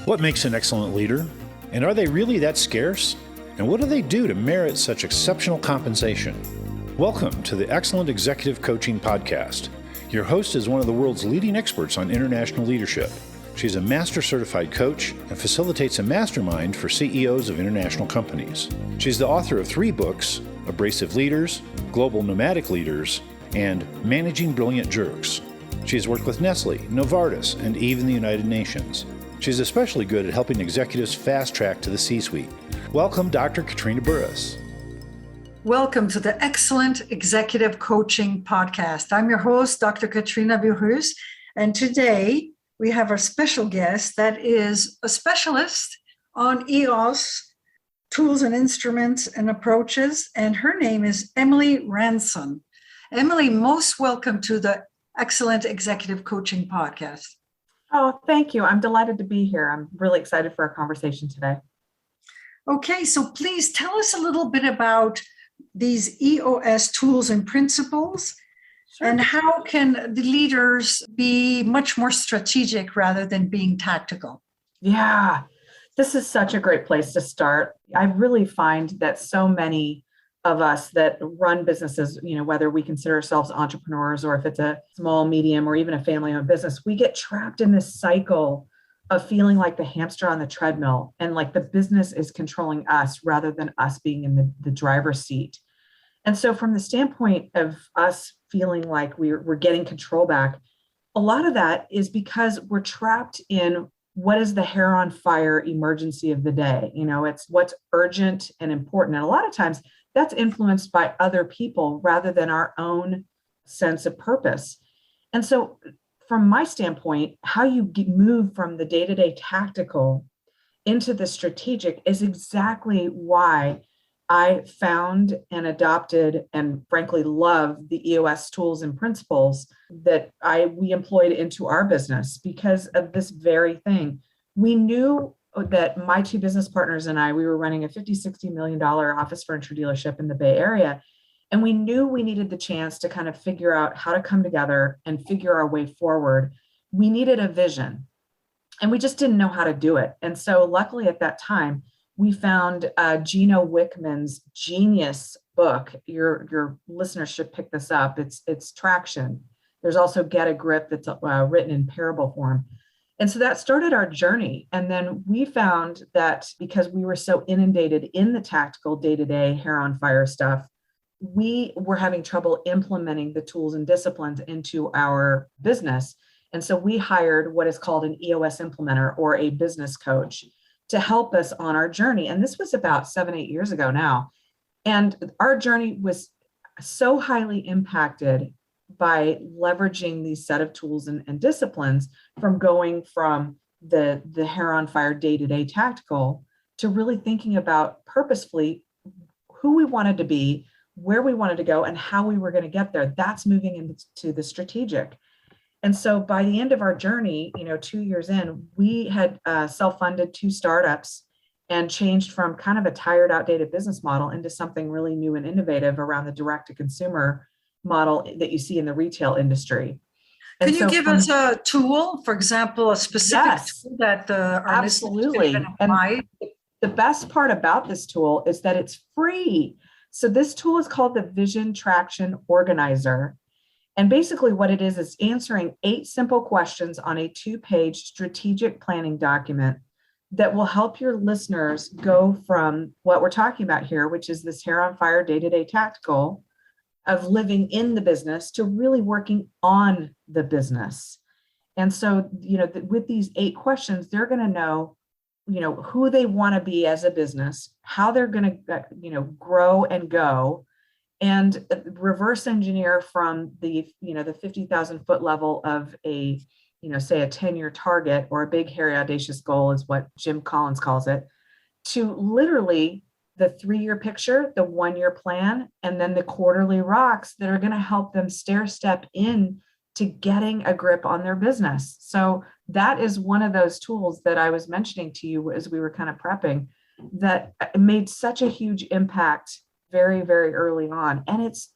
What makes an excellent leader? And are they really that scarce? And what do they do to merit such exceptional compensation? Welcome to the Excellent Executive Coaching Podcast. Your host is one of the world's leading experts on international leadership. She's a master certified coach and facilitates a mastermind for CEOs of international companies. She's the author of 3 books, Abrasive Leaders, Global Nomadic Leaders, and Managing Brilliant Jerks. She has worked with Nestle, Novartis, and even the United Nations. She's especially good at helping executives fast track to the C-suite. Welcome, Dr. Katrina Burrus. Welcome to the Excellent Executive Coaching Podcast. I'm your host, Dr. Katrina Burrus, and today we have our special guest that is a specialist on EOS, tools and instruments and approaches, and her name is Emily Ransome. Emily, most welcome to the Excellent Executive Coaching Podcast. Oh, thank you. I'm delighted to be here. I'm really excited for our conversation today. Okay, so please tell us a little bit about these EOS tools and principles. Sure. And how can the leaders be much more strategic rather than being tactical? Yeah, this is such a great place to start. I really find that so many of us that run businesses, whether we consider ourselves entrepreneurs or if it's a small, medium, or even a family-owned business, we get trapped in this cycle of feeling like the hamster on the treadmill and like the business is controlling us rather than us being in the driver's seat. And so from the standpoint of us feeling like we're getting control back, a lot of that is because we're trapped in what is the hair on fire emergency of the day. It's what's urgent and important. And a lot of times that's influenced by other people rather than our own sense of purpose. And so from my standpoint, how you move from the day-to-day tactical into the strategic is exactly why I found and adopted and frankly love the EOS tools and principles that we employed into our business because of this very thing. We knew that my 2 business partners and we were running a $50-60 million office furniture dealership in the Bay Area. And we knew we needed the chance to kind of figure out how to come together and figure our way forward. We needed a vision and we just didn't know how to do it. And so luckily at that time, we found Gino Wickman's genius book. Your listeners should pick this up. It's Traction. There's also Get a Grip that's written in parable form. And so that started our journey. And then we found that because we were so inundated in the tactical day-to-day hair on fire stuff, we were having trouble implementing the tools and disciplines into our business. And so we hired what is called an EOS implementer or a business coach to help us on our journey. And this was about 7-8 years ago now. And our journey was so highly impacted by leveraging these set of tools and disciplines from going from the hair on fire day-to-day tactical to really thinking about purposefully who we wanted to be, where we wanted to go, and how we were going to get there. That's moving into the strategic. And so by the end of our journey, 2 years in, we had self-funded 2 startups and changed from kind of a tired, outdated business model into something really new and innovative around the direct-to-consumer model that you see in the retail industry. Can you give us a tool, for example, a specific tool that our listeners can even apply? And the best part about this tool is that it's free. So this tool is called the Vision Traction Organizer. And basically what it is answering 8 simple questions on a 2-page strategic planning document that will help your listeners go from what we're talking about here, which is this hair on fire day-to-day tactical of living in the business to really working on the business. And so, with these 8 questions, they're going to know, who they want to be as a business, how they're going to, grow and go, and reverse engineer from the 50,000 foot level of a, say a 10-year target or a big, hairy, audacious goal is what Jim Collins calls it, to literally the 3-year picture, the 1-year plan, and then the quarterly rocks that are going to help them stair step in to getting a grip on their business. So that is one of those tools that I was mentioning to you as we were kind of prepping that made such a huge impact very, very early on. And it's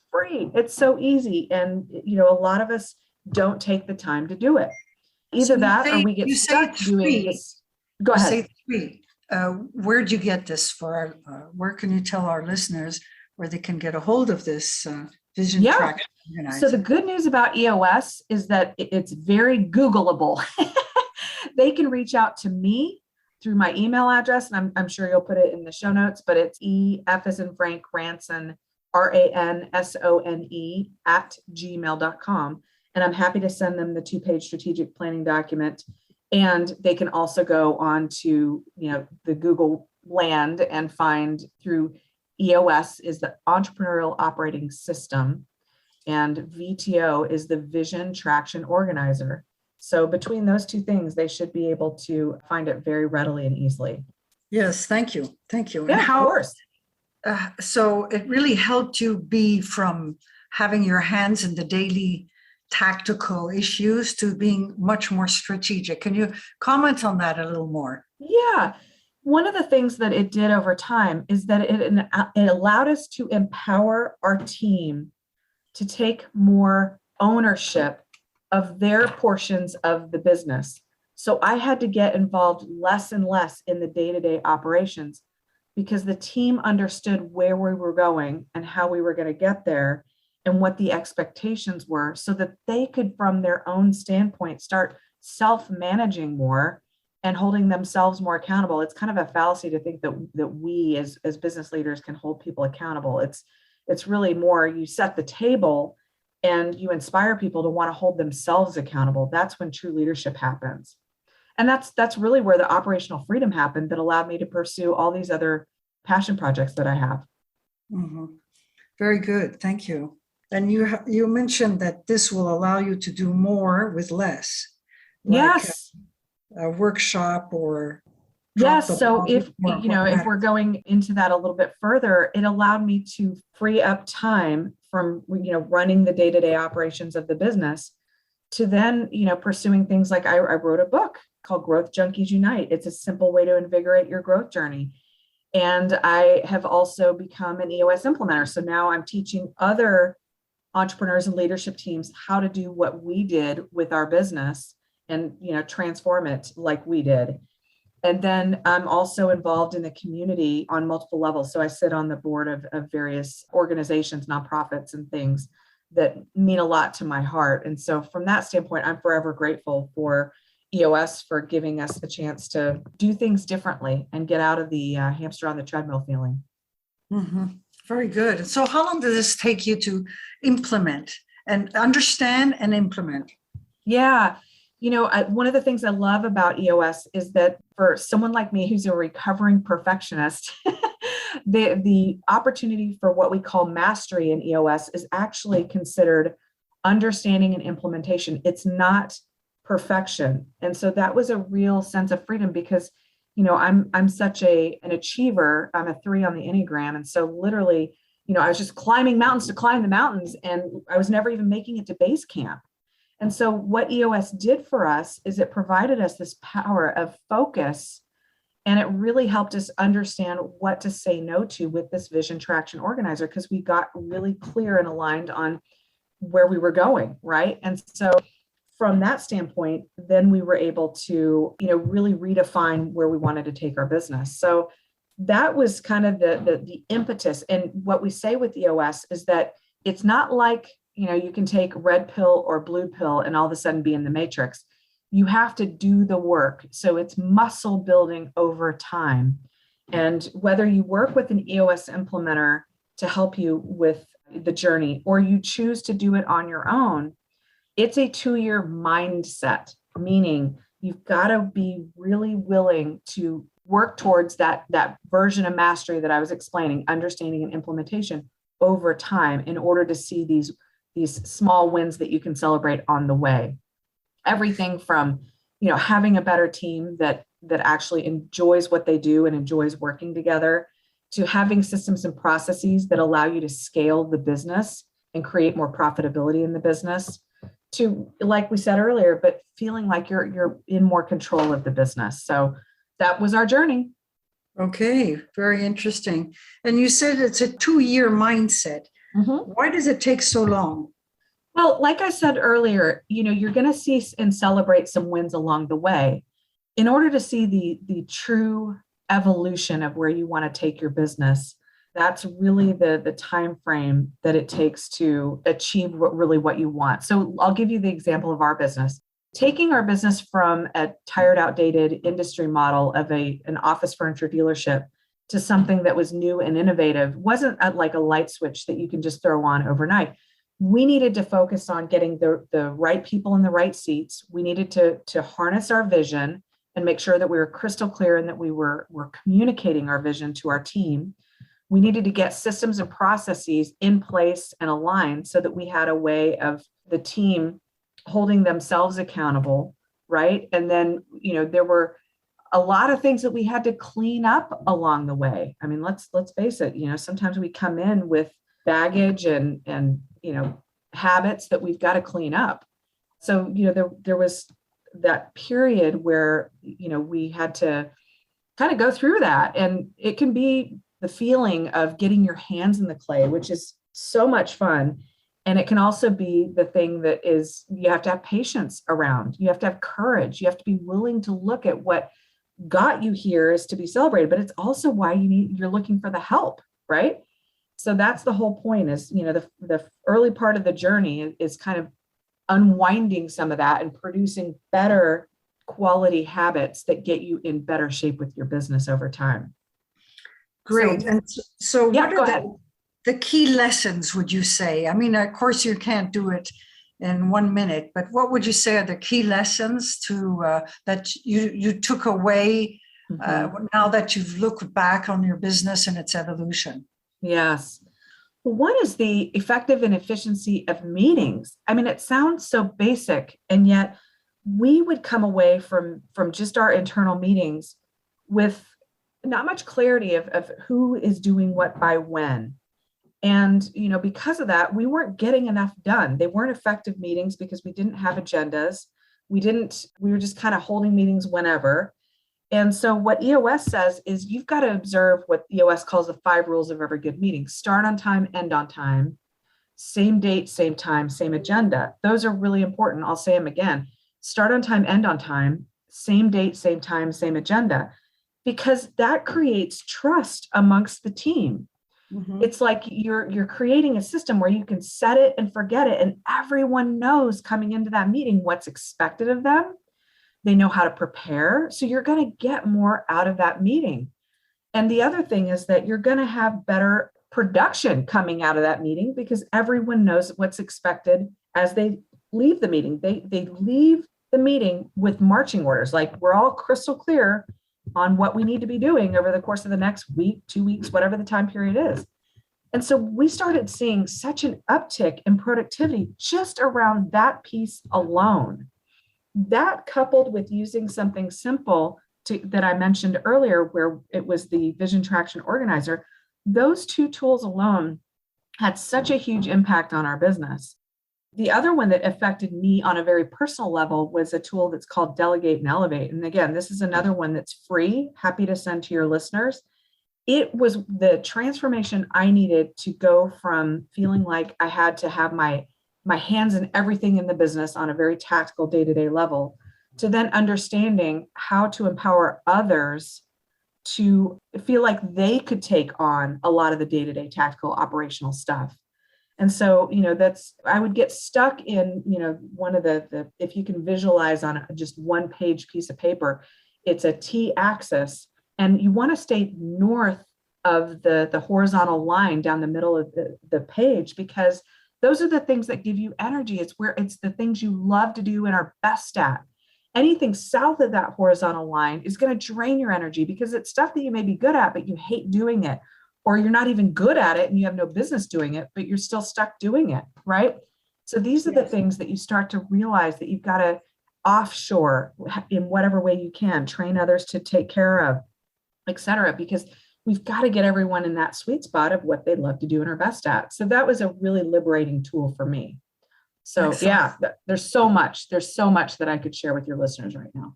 free. It's so easy. And, a lot of us don't take the time to do it. Either that or we get stuck doing this. Go You ahead. say 3. Where'd you get this where can you tell our listeners where they can get a hold of this vision traction organizer? So the good news about EOS is that it's very Googleable. They can reach out to me through my email address, and I'm sure you'll put it in the show notes, but it's EF as in Frank Ransone, RANSONE @gmail.com. And I'm happy to send them the 2-page strategic planning document. And they can also go on to, the Google land and find through EOS is the Entrepreneurial Operating System, and VTO is the Vision Traction Organizer. So between those 2 things, they should be able to find it very readily and easily. Yes, thank you. Thank you. Yeah, And of course. So it really helped you be from having your hands in the daily tactical issues to being much more strategic. Can you comment on that a little more? Yeah. One of the things that it did over time is that it allowed us to empower our team to take more ownership of their portions of the business. So I had to get involved less and less in the day-to-day operations because the team understood where we were going and how we were going to get there and what the expectations were, so that they could, from their own standpoint, start self-managing more and holding themselves more accountable. It's kind of a fallacy to think that we as business leaders can hold people accountable. It's really more, you set the table and you inspire people to want to hold themselves accountable. That's when true leadership happens. And that's really where the operational freedom happened that allowed me to pursue all these other passion projects that I have. Mm-hmm. Very good. Thank you. And you mentioned that this will allow you to do more with less. Like yes. A workshop or yes. So if we're going into that a little bit further, it allowed me to free up time from running the day-to-day operations of the business to then pursuing things like I wrote a book called Growth Junkies Unite. It's a simple way to invigorate your growth journey. And I have also become an EOS implementer. So now I'm teaching other entrepreneurs and leadership teams how to do what we did with our business and transform it like we did. And then I'm also involved in the community on multiple levels. So I sit on the board of various organizations, nonprofits, and things that mean a lot to my heart. And so from that standpoint, I'm forever grateful for EOS for giving us the chance to do things differently and get out of the hamster on the treadmill feeling. Mm-hmm. Very good. So how long does this take you to implement and understand and implement? Yeah. One of the things I love about EOS is that for someone like me, who's a recovering perfectionist, the opportunity for what we call mastery in EOS is actually considered understanding and implementation. It's not perfection. And so that was a real sense of freedom because, I'm such an achiever. I'm a 3 on the Enneagram. And so literally, I was just climbing mountains to climb the mountains, and I was never even making it to base camp. And so what EOS did for us is it provided us this power of focus, and it really helped us understand what to say no to with this Vision Traction Organizer, because we got really clear and aligned on where we were going, right? And so from that standpoint, then we were able to, really redefine where we wanted to take our business. So that was kind of the impetus. And what we say with EOS is that it's not like, you can take red pill or blue pill and all of a sudden be in the matrix. You have to do the work. So it's muscle building over time. And whether you work with an EOS implementer to help you with the journey, or you choose to do it on your own, it's a 2-year mindset, meaning you've got to be really willing to work towards that version of mastery that I was explaining, understanding and implementation over time in order to see these small wins that you can celebrate on the way. Everything from, having a better team that actually enjoys what they do and enjoys working together, to having systems and processes that allow you to scale the business and create more profitability in the business, to, like we said earlier, but feeling like you're in more control of the business. So that was our journey. Okay, very interesting. And you said it's a 2-year mindset. Mm-hmm. Why does it take so long? Well, like I said earlier, you're going to see and celebrate some wins along the way. in order to see the true evolution of where you want to take your business, that's really the time frame that it takes to achieve what you want. So I'll give you the example of our business. Taking our business from a tired, outdated industry model of an office furniture dealership to something that was new and innovative wasn't like a light switch that you can just throw on overnight. We needed to focus on getting the right people in the right seats. We needed to harness our vision and make sure that we were crystal clear and that we were communicating our vision to our team. We needed to get systems and processes in place and aligned so that we had a way of the team holding themselves accountable, right? And then, there were a lot of things that we had to clean up along the way. I mean, let's face it, sometimes we come in with baggage and habits that we've got to clean up. So, there was that period where, we had to kind of go through that. And it can be the feeling of getting your hands in the clay, which is so much fun. And it can also be the thing that is, you have to have patience around. You have to have courage. You have to be willing to look at what got you here is to be celebrated, but it's also why you're looking for the help, right? So that's the whole point is, the early part of the journey is kind of unwinding some of that and producing better quality habits that get you in better shape with your business over time. Great. And so yeah, what are the key lessons, would you say? I mean, of course, you can't do it in 1 minute, but what would you say are the key lessons that you took away now that you've looked back on your business and its evolution? Yes. Well, one is the effective and efficiency of meetings. I mean, it sounds so basic, and yet we would come away from just our internal meetings with not much clarity of who is doing what by when. And, because of that, we weren't getting enough done. They weren't effective meetings because we didn't have agendas. We were just kind of holding meetings whenever. And so what EOS says is you've got to observe what EOS calls the 5 rules of every good meeting. Start on time, end on time, same date, same time, same agenda. Those are really important. I'll say them again. Start on time, end on time, same date, same time, same agenda, because that creates trust amongst the team. Mm-hmm. It's like you're creating a system where you can set it and forget it, and everyone knows coming into that meeting what's expected of them. They know how to prepare. So you're going to get more out of that meeting. And the other thing is that you're going to have better production coming out of that meeting because everyone knows what's expected as they leave the meeting. They leave the meeting with marching orders, like we're all crystal clear on what we need to be doing over the course of the next week, 2 weeks, whatever the time period is. And so we started seeing such an uptick in productivity just around that piece alone. That coupled with using something simple that I mentioned earlier, where it was the Vision Traction Organizer, those 2 tools alone had such a huge impact on our business. The other one that affected me on a very personal level was a tool that's called Delegate and Elevate. And again, this is another one that's free, happy to send to your listeners. It was the transformation I needed to go from feeling like I had to have my hands in everything in the business on a very tactical day-to-day level, to then understanding how to empower others to feel like they could take on a lot of the day-to-day tactical operational stuff. And so, I would get stuck in, one of the if you can visualize on just 1-page piece of paper, it's a T-axis, and you want to stay north of the horizontal line down the middle of the page, because those are the things that give you energy. It's the things you love to do and are best at. Anything south of that horizontal line is going to drain your energy because it's stuff that you may be good at, but you hate doing it, or you're not even good at it and you have no business doing it, but you're still stuck doing it, right? So these are the things that you start to realize that you've got to offshore in whatever way you can, train others to take care of, et cetera, because we've got to get everyone in that sweet spot of what they love to do and are best at. So that was a really liberating tool for me. So yeah, there's so much that I could share with your listeners right now.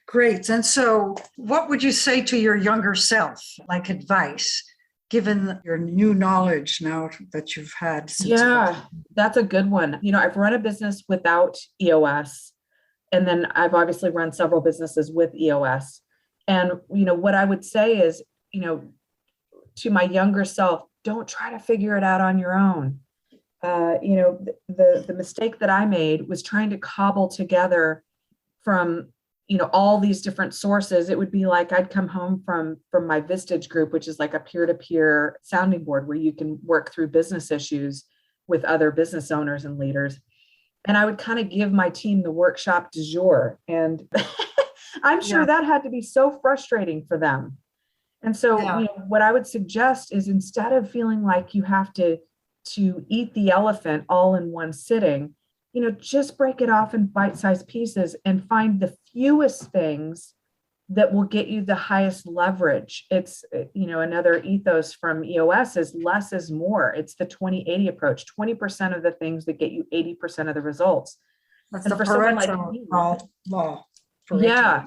Great. And so what would you say to your younger self, like advice, given your new knowledge now that you've had? Yeah, that's a good one. I've run a business without EOS. And then I've obviously run several businesses with EOS. And, what I would say is, to my younger self, don't try to figure it out on your own. The mistake that I made was trying to cobble together from, all these different sources. It would be like I'd come home from my Vistage group, which is like a peer-to-peer sounding board where you can work through business issues with other business owners and leaders. And I would kind of give my team the workshop du jour. And I'm sure that had to be so frustrating for them. And so what I would suggest is, instead of feeling like you have to eat the elephant all in one sitting, just break it off in bite-sized pieces and find the fewest things that will get you the highest leverage. It's, another ethos from EOS is less is more. It's the 20-80 approach, 20% of the things that get you 80% of the results. That's and the for someone like Pareto me, law. Yeah,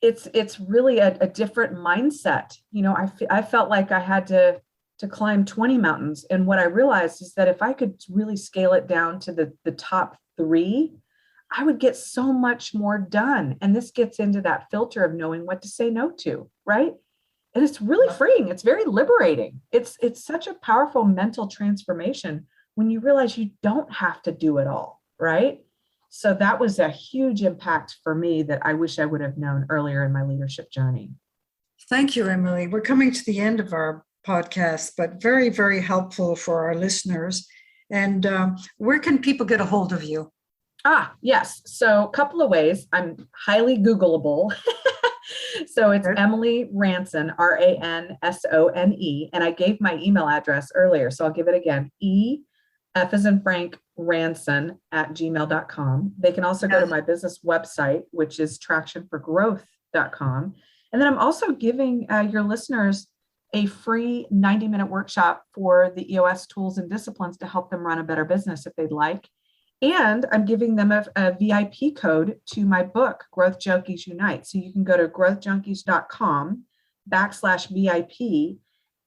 it's really a different mindset. I felt like I had to climb 20 mountains. And what I realized is that if I could really scale it down to the top 3, I would get so much more done. And this gets into that filter of knowing what to say no to, right? And it's really freeing. It's very liberating. It's such a powerful mental transformation when you realize you don't have to do it all, right? So that was a huge impact for me that I wish I would have known earlier in my leadership journey. Thank you, Emily. We're coming to the end of our podcast, but very, very helpful for our listeners. And where can people get a hold of you? Yes. So a couple of ways. I'm highly Googleable. So it's Emily Ransome, Ransone. And I gave my email address earlier, so I'll give it again. F as in Frank, Ransome @gmail.com. They can also go to my business website, which is tractionforgrowth.com. And then I'm also giving your listeners a free 90-minute workshop for the EOS tools and disciplines to help them run a better business if they'd like. And I'm giving them a VIP code to my book, Growth Junkies Unite. So you can go to growthjunkies.com/VIP.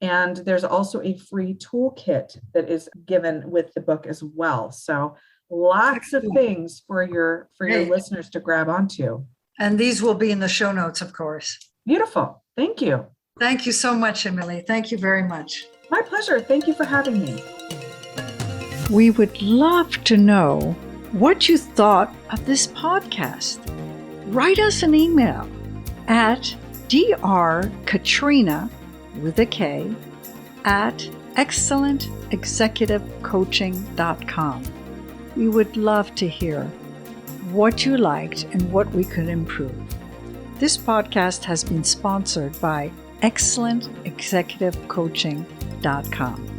And there's also a free toolkit that is given with the book as well. So lots of things for your listeners to grab onto. And these will be in the show notes, of course. Beautiful. Thank you. Thank you so much, Emily. Thank you very much. My pleasure. Thank you for having me. We would love to know what you thought of this podcast. Write us an email at drkatrina with a K @excellentexecutivecoaching.com. We would love to hear what you liked and what we could improve. This podcast has been sponsored by excellentexecutivecoaching.com.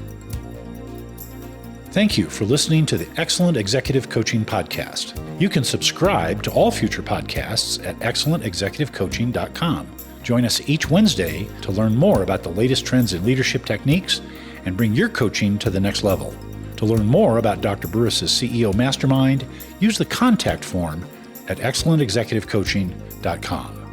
Thank you for listening to the Excellent Executive Coaching Podcast. You can subscribe to all future podcasts at excellentexecutivecoaching.com. Join us each Wednesday to learn more about the latest trends in leadership techniques and bring your coaching to the next level. To learn more about Dr. Burrus' CEO Mastermind, use the contact form at excellentexecutivecoaching.com.